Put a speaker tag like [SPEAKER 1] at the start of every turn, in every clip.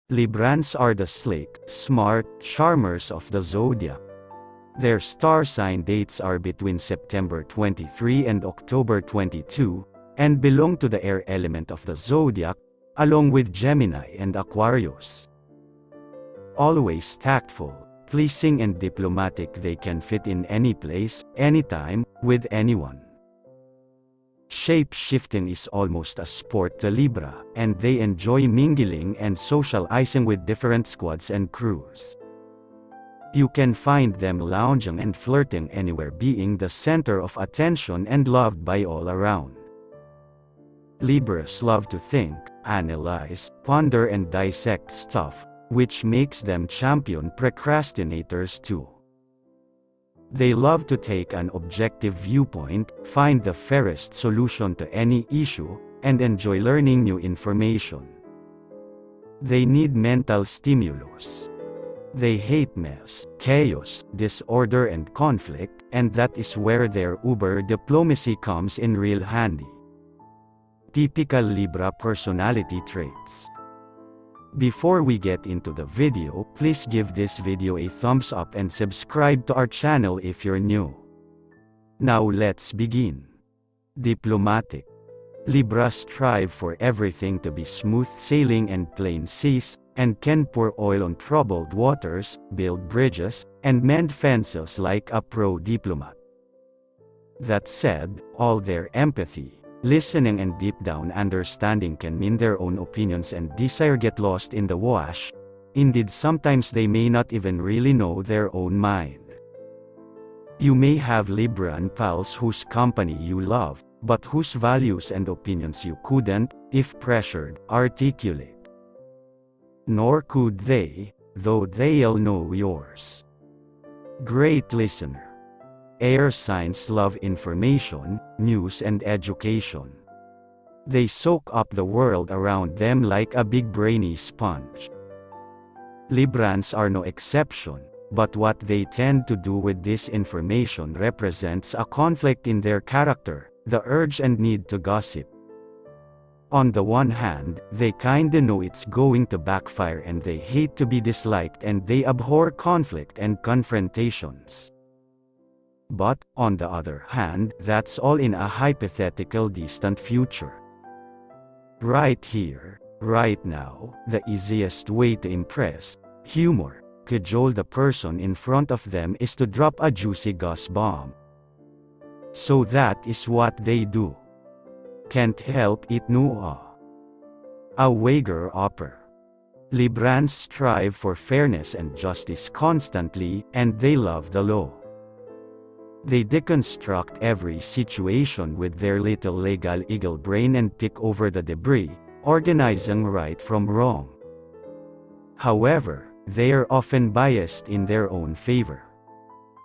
[SPEAKER 1] Librans are the slick, smart, charmers of the zodiac. Their star sign dates are between September 23 and October 22, and belong to the air element of the zodiac, along with Gemini and Aquarius. Always tactful, pleasing and diplomatic, they can fit in any place, anytime, with anyone. Shape-shifting is almost a sport to Libra, and they enjoy mingling and socializing with different squads and crews. You can find them lounging and flirting anywhere, being the center of attention and loved by all around. Libras love to think, analyze, ponder and dissect stuff, which makes them champion procrastinators too. They love to take an objective viewpoint, find the fairest solution to any issue, and enjoy learning new information. They need mental stimulus. They hate mess, chaos, disorder and conflict, and that is where their uber diplomacy comes in real handy. Typical Libra personality traits. Before we get into the video, please give this video a thumbs up and subscribe to our channel if you're new. Now let's begin. Diplomatic. Libras strive for everything to be smooth sailing and plain seas, and can pour oil on troubled waters, build bridges, and mend fences like a pro diplomat. That said, all their empathy, listening and deep down understanding can mean their own opinions and desire get lost in the wash. Indeed, sometimes they may not even really know their own mind. You may have Libran pals whose company you love, but whose values and opinions you couldn't, if pressured, articulate. Nor could they, though they'll know yours. Great listener. Air signs love information, news and education. They soak up the world around them like a big brainy sponge. Librans are no exception, but what they tend to do with this information represents a conflict in their character, the urge and need to gossip. On the one hand, they kinda know it's going to backfire and they hate to be disliked and they abhor conflict and confrontations. But, on the other hand, that's all in a hypothetical distant future. Right here, right now, the easiest way to impress, humor, cajole the person in front of them is to drop a juicy goss bomb. So that is what they do. Can't help it, no. A wager upper. Librans strive for fairness and justice constantly, and they love the law. They deconstruct every situation with their little legal eagle brain and pick over the debris, organizing right from wrong. However, they are often biased in their own favor.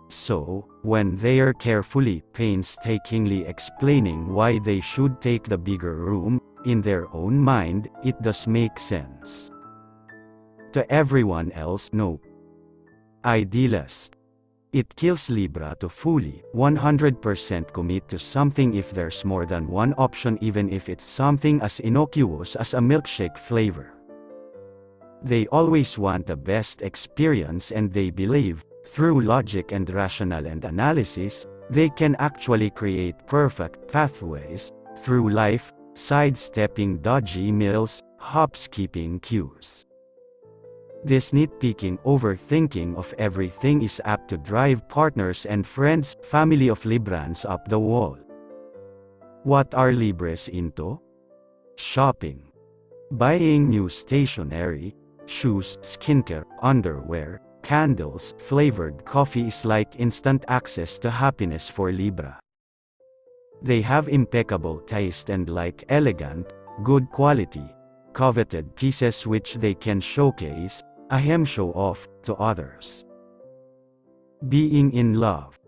[SPEAKER 1] So, when they are carefully, painstakingly explaining why they should take the bigger room, in their own mind, it does make sense. To everyone else, nope. Idealist. It kills Libra to fully, 100% commit to something if there's more than one option, even if it's something as innocuous as a milkshake flavor. They always want the best experience and they believe, through logic and rational and analysis, they can actually create perfect pathways through life, sidestepping dodgy mills, hop-skipping cues. This nitpicking overthinking of everything is apt to drive partners and friends, family of Librans up the wall. What are Libras into? Shopping. Buying new stationery, shoes, skincare, underwear, candles, flavored coffee is like instant access to happiness for Libra. They have impeccable taste and like elegant, good quality, coveted pieces which they can showcase, show off, to others. Being in love.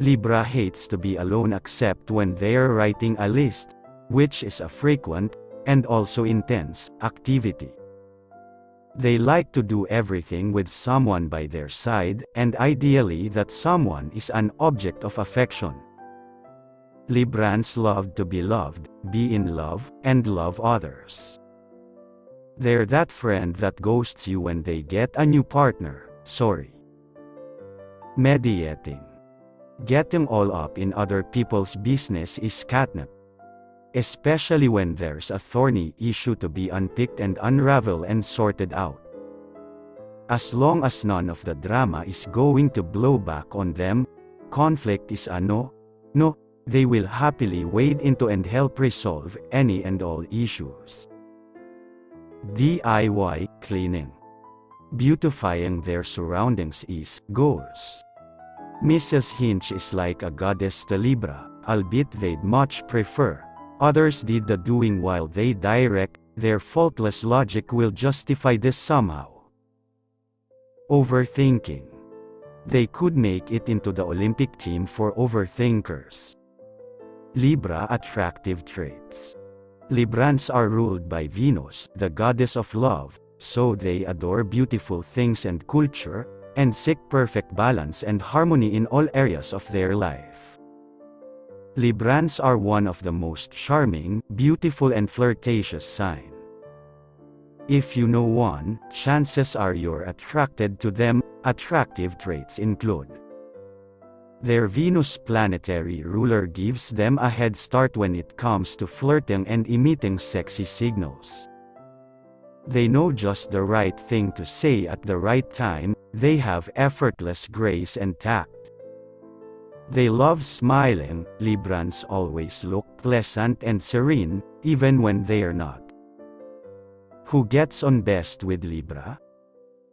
[SPEAKER 1] Libra hates to be alone except when they're writing a list, which is a frequent, and also intense, activity. They like to do everything with someone by their side, and ideally that someone is an object of affection. Librans love to be loved, be in love, and love others. They're that friend that ghosts you when they get a new partner. Sorry. Mediating. Getting all up in other people's business is catnip. Especially when there's a thorny issue to be unpicked and unraveled and sorted out. As long as none of the drama is going to blow back on them, conflict is a no, they will happily wade into and help resolve any and all issues. DIY cleaning. Beautifying their surroundings is goals. Mrs. Hinch is like a goddess to Libra, albeit they'd much prefer others did the doing while they direct. Their faultless logic will justify this somehow. Overthinking. They could make it into the Olympic team for overthinkers. Libra attractive traits. Librans are ruled by Venus, the goddess of love, so they adore beautiful things and culture, and seek perfect balance and harmony in all areas of their life. Librans are one of the most charming, beautiful and flirtatious signs. If you know one, chances are you're attracted to them. Attractive traits include: their Venus planetary ruler gives them a head start when it comes to flirting and emitting sexy signals. They know just the right thing to say at the right time. They have effortless grace and tact. They love smiling. Librans always look pleasant and serene, even when they're not. Who gets on best with Libra?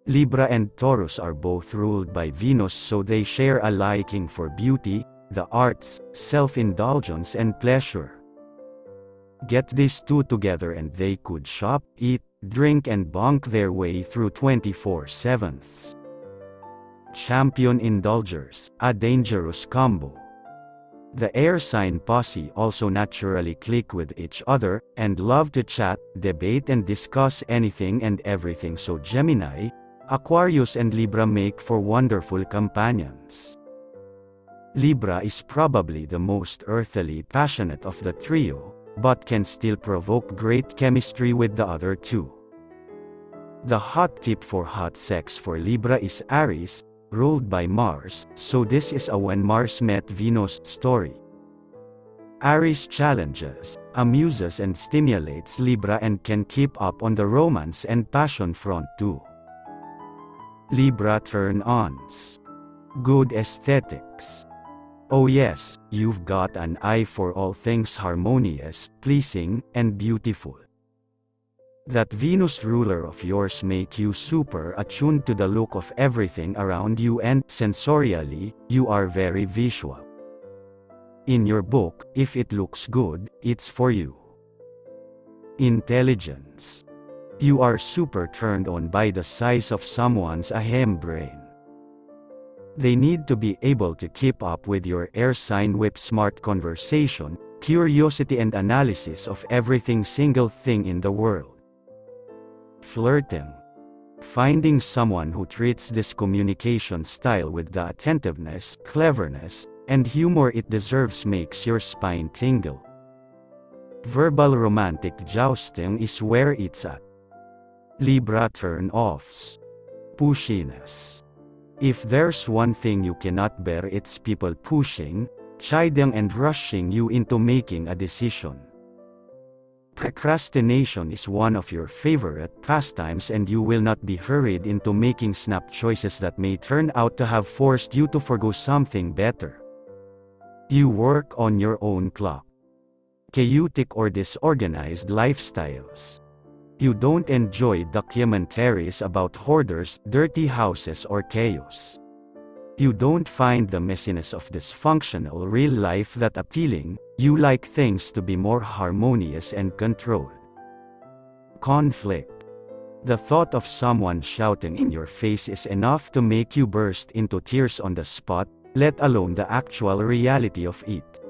[SPEAKER 1] Libra and Taurus are both ruled by Venus, so they share a liking for beauty, the arts, self-indulgence and pleasure. Get these two together and they could shop, eat, drink and bunk their way through 24/7. Champion indulgers, a dangerous combo. The air sign posse also naturally click with each other, and love to chat, debate and discuss anything and everything, so Gemini, Aquarius and Libra make for wonderful companions. Libra is probably the most earthily passionate of the trio, but can still provoke great chemistry with the other two. The hot tip for hot sex for Libra is Aries, ruled by Mars, so this is a when Mars met Venus story. Aries challenges, amuses and stimulates Libra and can keep up on the romance and passion front too. Libra turn-ons. Good aesthetics. Oh yes, you've got an eye for all things harmonious, pleasing, and beautiful. That Venus ruler of yours make you super attuned to the look of everything around you, and, sensorially, you are very visual. In your book, if it looks good, it's for you. Intelligence. You are super turned on by the size of someone's ahem brain. They need to be able to keep up with your air sign whip smart conversation, curiosity and analysis of everything single thing in the world. Flirting. Finding someone who treats this communication style with the attentiveness, cleverness, and humor it deserves makes your spine tingle. Verbal romantic jousting is where it's at. Libra turn-offs. Pushiness. If there's one thing you cannot bear, it's people pushing, chiding and rushing you into making a decision. Procrastination is one of your favorite pastimes, and you will not be hurried into making snap choices that may turn out to have forced you to forgo something better. You work on your own clock. Chaotic or disorganized lifestyles. You don't enjoy documentaries about hoarders, dirty houses or chaos. You don't find the messiness of dysfunctional real life that appealing. You like things to be more harmonious and controlled. Conflict. The thought of someone shouting in your face is enough to make you burst into tears on the spot, let alone the actual reality of it.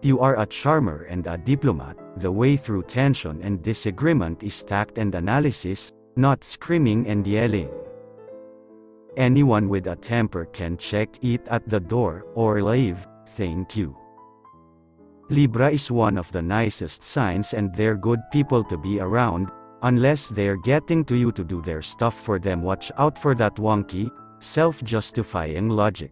[SPEAKER 1] You are a charmer and a diplomat. The way through tension and disagreement is tact and analysis, not screaming and yelling. Anyone with a temper can check it at the door, or leave, thank you. Libra is one of the nicest signs and they're good people to be around, Unless they're getting to you to do their stuff for them, watch out for that wonky, self-justifying logic.